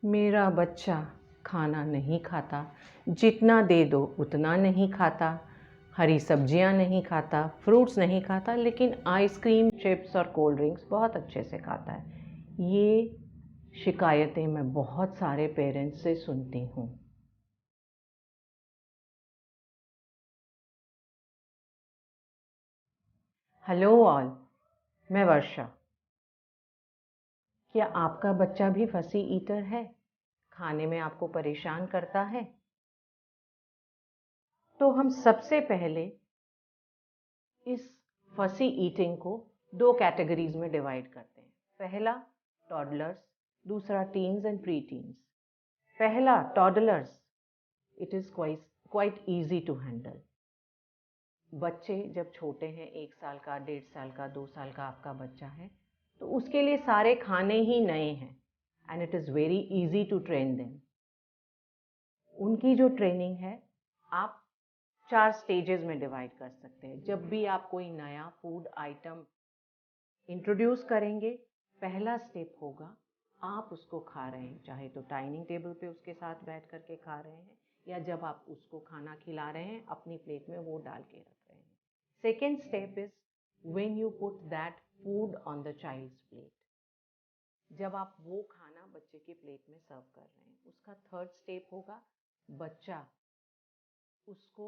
मेरा बच्चा खाना नहीं खाता, जितना दे दो उतना नहीं खाता, हरी सब्जियां नहीं खाता, फ्रूट्स नहीं खाता, लेकिन आइसक्रीम, चिप्स और कोल्ड ड्रिंक्स बहुत अच्छे से खाता है। ये शिकायतें मैं बहुत सारे पेरेंट्स से सुनती हूँ। हेलो ऑल, मैं वर्षा। क्या आपका बच्चा भी फसी ईटर है? खाने में आपको परेशान करता है? तो हम सबसे पहले इस फसी ईटिंग को दो कैटेगरीज में डिवाइड करते हैं। पहला टॉडलर्स, दूसरा टीन्स एंड प्री टीन्स। पहला toddlers, it is quite easy to handle. बच्चे जब छोटे हैं, 1 साल का, 1.5 साल का, 2 साल का आपका बच्चा है, तो उसके लिए सारे खाने ही नए हैं and it is very easy to train them. उनकी जो ट्रेनिंग है आप 4 स्टेजेस में डिवाइड कर सकते हैं। जब भी आप कोई नया फूड आइटम इंट्रोड्यूस करेंगे, पहला स्टेप होगा आप उसको खा रहे हैं, चाहे तो डाइनिंग टेबल पे उसके साथ बैठ करके खा रहे हैं या जब आप उसको खाना खिला रहे हैं अपनी प्लेट में वो डाल के रख रहे हैं। Second step is when you put that food on the child's plate, जब आप वो खाना बच्चे के प्लेट में सर्व कर रहे हैं। उसका थर्ड स्टेप होगा बच्चा उसको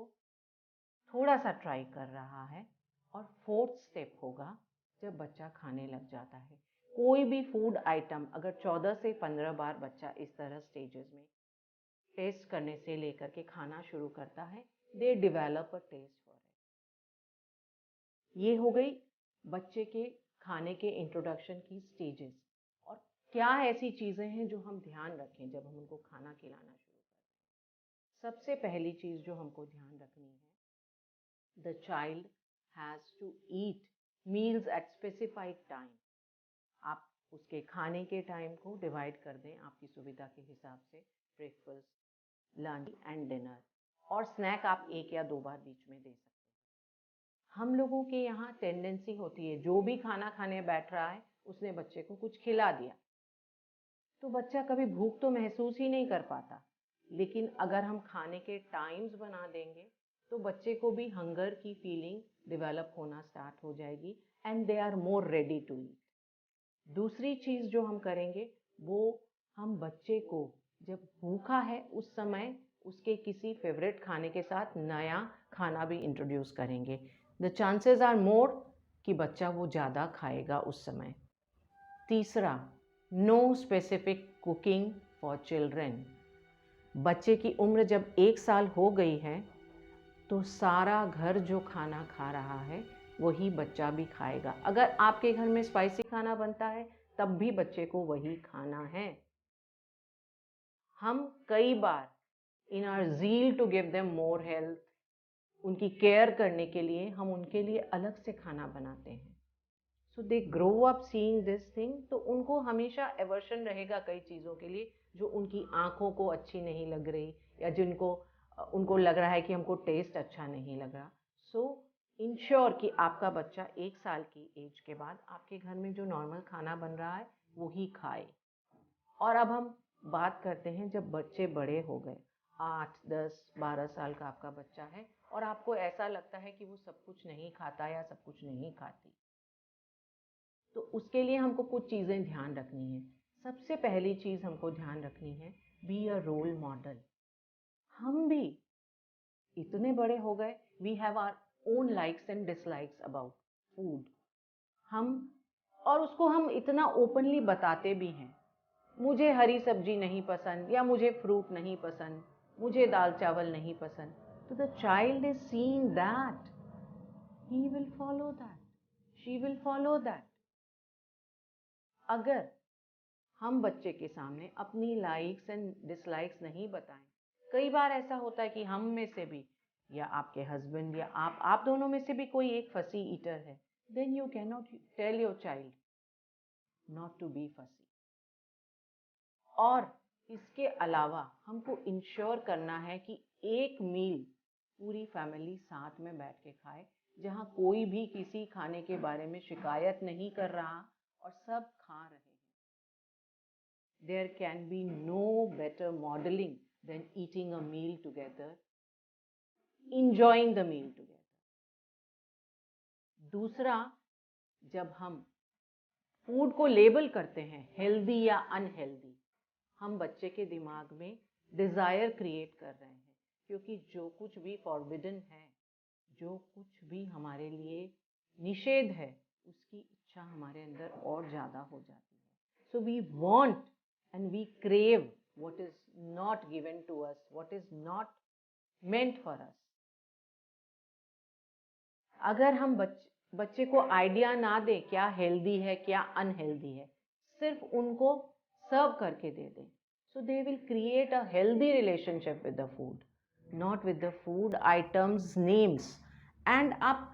थोड़ा सा ट्राई कर रहा है, और फोर्थ स्टेप होगा जब बच्चा खाने लग जाता है। कोई भी फूड आइटम अगर 14 से 15 बार बच्चा इस तरह स्टेजेस में टेस्ट करने से लेकर के खाना शुरू करता है, they develop a taste for it. ये हो गई बच्चे के खाने के इंट्रोडक्शन की स्टेजेस। और क्या ऐसी चीज़ें हैं जो हम ध्यान रखें जब हम उनको खाना खिलाना शुरू करें? सबसे पहली चीज़ जो हमको ध्यान रखनी है, the child has to eat meals at specified time. आप उसके खाने के टाइम को डिवाइड कर दें आपकी सुविधा के हिसाब से, ब्रेकफास्ट, लंच एंड डिनर, और स्नैक आप 1 या 2 बार बीच में दे सकते हैं। हम लोगों के यहाँ टेंडेंसी होती है, जो भी खाना खाने बैठ रहा है उसने बच्चे को कुछ खिला दिया, तो बच्चा कभी भूख तो महसूस ही नहीं कर पाता। लेकिन अगर हम खाने के टाइम्स बना देंगे तो बच्चे को भी हंगर की फीलिंग डेवलप होना स्टार्ट हो जाएगी and they are more ready to eat. दूसरी चीज़ जो हम करेंगे वो, हम बच्चे को जब भूखा है उस समय उसके किसी फेवरेट खाने के साथ नया खाना भी इंट्रोड्यूस करेंगे। द चांसेस आर मोर कि बच्चा वो ज़्यादा खाएगा उस समय। तीसरा, no specific cooking for children. बच्चे की उम्र जब 1 साल हो गई है तो सारा घर जो खाना खा रहा है वही बच्चा भी खाएगा। अगर आपके घर में स्पाइसी खाना बनता है तब भी बच्चे को वही खाना है। हम कई बार in our zeal to give them more health, उनकी केयर करने के लिए हम उनके लिए अलग से खाना बनाते हैं। So they grow up seeing this thing, तो उनको हमेशा एवर्शन रहेगा कई चीज़ों के लिए जो उनकी आँखों को अच्छी नहीं लग रही या जिनको उनको लग रहा है कि हमको टेस्ट अच्छा नहीं लग रहा। सो इंश्योर कि आपका बच्चा 1 साल की एज के बाद आपके घर में जो नॉर्मल खाना बन रहा है वो ही खाए। और अब हम बात करते हैं जब बच्चे बड़े हो गए, 8, 10, 12 साल का आपका बच्चा है और आपको ऐसा लगता है कि वो सब कुछ नहीं खाता या सब कुछ नहीं खाती, तो उसके लिए हमको कुछ चीज़ें ध्यान रखनी है। सबसे पहली चीज़ हमको ध्यान रखनी है, बी अ रोल मॉडल। हम भी इतने बड़े हो गए, we have our own likes and dislikes about food. हम और उसको हम इतना ओपनली बताते भी हैं, मुझे हरी सब्जी नहीं पसंद या मुझे फ्रूट नहीं पसंद, मुझे दाल चावल नहीं पसंद। तो the child is seeing that, he will follow that, she will follow that. अगर हम बच्चे के सामने अपनी लाइक्स एंड डिसलाइक्स नहीं बताएं, कई बार ऐसा होता है कि हम में से भी या आपके हस्बैंड या आप दोनों में से भी कोई एक फसी ईटर है, then you can not tell your child not to be fussy. और इसके अलावा हमको इंश्योर करना है कि एक मील पूरी फैमिली साथ में बैठ के खाए, जहाँ कोई भी किसी खाने के बारे में शिकायत नहीं कर रहा और सब खा रहे हैं। there can be no better modeling than eating a meal together, enjoying the meal together. दूसरा, जब हम फूड को लेबल करते हैं हेल्दी या अनहेल्दी, हम बच्चे के दिमाग में डिज़ायर क्रिएट कर रहे हैं, क्योंकि जो कुछ भी फॉरबिडन है, जो कुछ भी हमारे लिए निषेध है, उसकी इच्छा हमारे अंदर और ज़्यादा हो जाती है. So we want and we crave what is not given to us, what is not meant for us. अगर हम बच्चे को आइडिया ना दें क्या हेल्दी है क्या अनहेल्दी है, सिर्फ उनको सर्व करके दे दें, so they will create a healthy relationship with the food, not with the food items names. And आप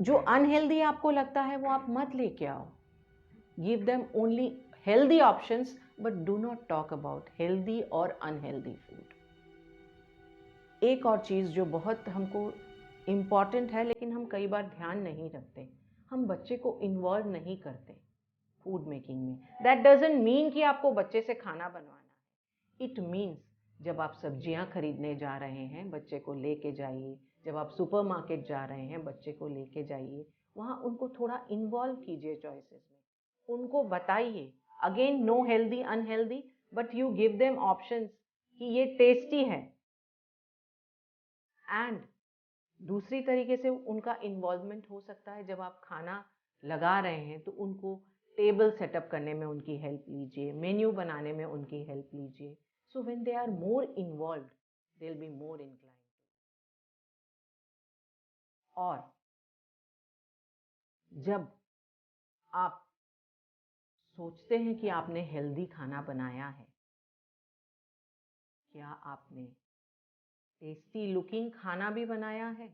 जो अनहेल्दी आपको लगता है वो आप मत लेके आओ. Give them only healthy options, but do not talk about healthy और अनहेल्दी फूड. एक और चीज़ जो बहुत हमको इम्पॉर्टेंट है, लेकिन हम कई बार ध्यान नहीं रखते, हम बच्चे को इन्वॉल्व नहीं करते फूड मेकिंग में. दैट डजंट मीन कि आपको बच्चे से खाना बनवाना है. इट मीन्स जब आप सब्जियां खरीदने जा रहे हैं, बच्चे को लेके जाइए. जब आप सुपरमार्केट जा रहे हैं, बच्चे को लेके जाइए. वहाँ उनको थोड़ा इन्वॉल्व कीजिए चॉइसेस में. उनको बताइए, again no healthy unhealthy, but you give them options कि ये टेस्टी है. एंड दूसरी तरीके से उनका इन्वॉल्वमेंट हो सकता है, जब आप खाना लगा रहे हैं तो उनको टेबल सेटअप करने में उनकी हेल्प लीजिए, मेन्यू बनाने में उनकी हेल्प लीजिए. So when they are more involved, they will be more inclined. और जब आप सोचते हैं कि आपने हेल्दी खाना बनाया है, क्या आपने टेस्टी लुकिंग खाना भी बनाया है?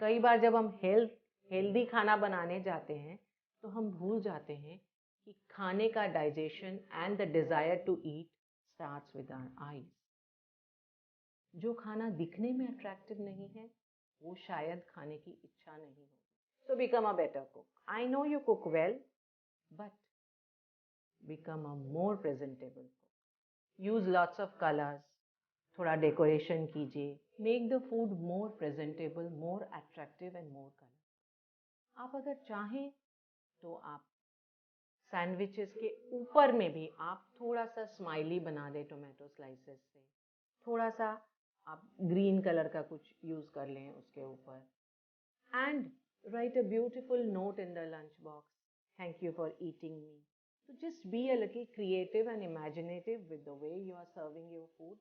कई बार जब हम हेल्दी खाना बनाने जाते हैं तो हम भूल जाते हैं कि खाने का digestion and the desire to eat starts with our eyes. जो खाना दिखने में अट्रैक्टिव नहीं है, वो शायद खाने की इच्छा नहीं होगी. So become a better cook. I know you cook well, but become a more presentable cook. Use lots of colours. थोड़ा डेकोरेशन कीजिए. Make the food more presentable, more attractive and more colour. आप अगर चाहें तो आप sandwiches के ऊपर में भी आप थोड़ा सा स्माइली बना दें टोमेटो स्लाइसेस से. थोड़ा सा आप ग्रीन कलर का कुछ यूज़ कर लें उसके ऊपर. And right a beautiful note in the lunch box, thank you for eating me. So just be a little creative and imaginative with the way you are serving your food.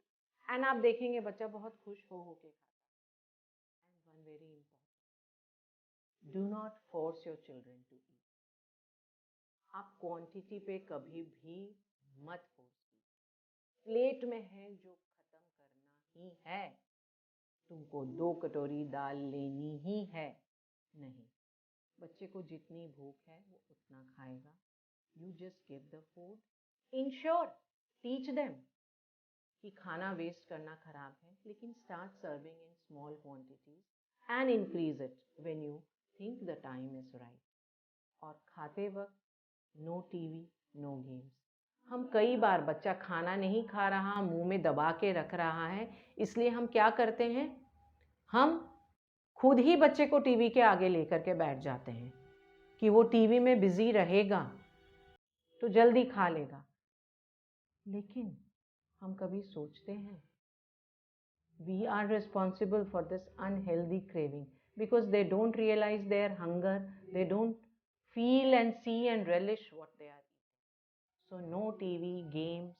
And आप देखेंगे बच्चा बहुत खुश हो के खाता है. And one very important, do not force your children to eat. आप क्वांटिटी पे कभी भी मत फोर्स कीजिए. प्लेट में है जो खत्म करना ही है, तुमको 2 कटोरी दाल लेनी ही है. नहीं, बच्चे को जितनी भूख है वो उतना खाएगा. You just give the food. Ensure, teach them कि खाना वेस्ट करना खराब है, लेकिन start serving in small quantities and increase it when you think the time is right. और खाते वक्त no TV, no games. हम कई बार बच्चा खाना नहीं खा रहा, मुंह में दबा के रख रहा है, इसलिए हम क्या करते हैं, हम खुद ही बच्चे को टीवी के आगे लेकर के बैठ जाते हैं कि वो टीवी में बिजी रहेगा तो जल्दी खा लेगा. लेकिन हम कभी सोचते हैं we are responsible for this unhealthy craving because they don't realize their hunger, they don't feel and see and relish what they are eating. So no TV, games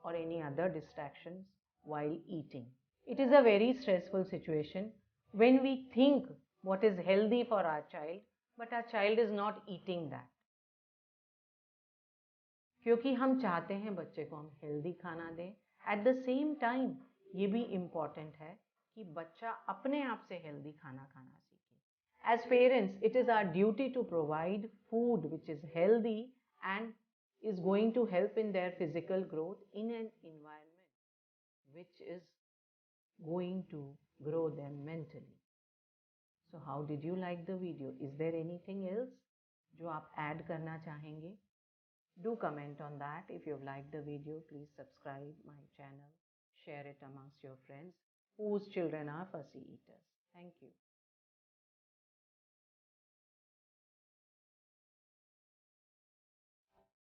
or any other distractions while eating. It is a very stressful situation when we think what is healthy for our child, but our child is not eating that. क्योंकि हम चाहते हैं बच्चे को हम healthy खाना दें. At the same time ये भी इम्पॉर्टेंट है कि बच्चा अपने आप से हेल्दी खाना खाना सीखे. As parents it is our duty to provide food which is healthy and is going to help in their physical growth in an environment which is going to grow them mentally. So how did you like the video? Is there anything else जो आप add करना चाहेंगे? Do comment on that. If you've liked the video, please subscribe my channel, share it amongst your friends whose children are fussy eaters. Thank you.